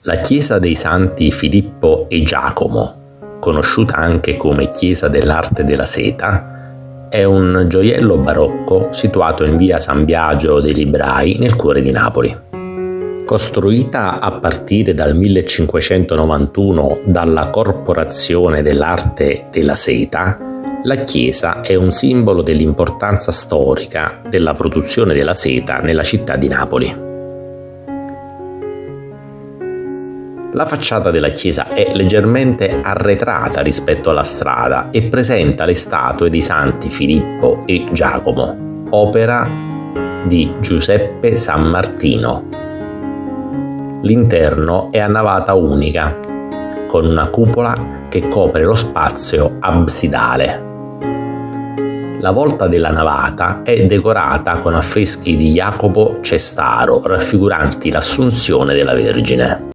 La chiesa dei Santi Filippo e Giacomo, conosciuta anche come Chiesa dell'Arte della Seta, è un gioiello barocco situato in via San Biagio dei Librai nel cuore di Napoli. Costruita a partire dal 1591 dalla Corporazione dell'Arte della Seta, la chiesa è un simbolo dell'importanza storica della produzione della seta nella città di Napoli. La facciata della chiesa è leggermente arretrata rispetto alla strada e presenta le statue dei santi Filippo e Giacomo, opera di Giuseppe Sammartino. L'interno è a navata unica, con una cupola che copre lo spazio absidale. La volta della navata è decorata con affreschi di Jacopo Cestaro raffiguranti l'Assunzione della Vergine.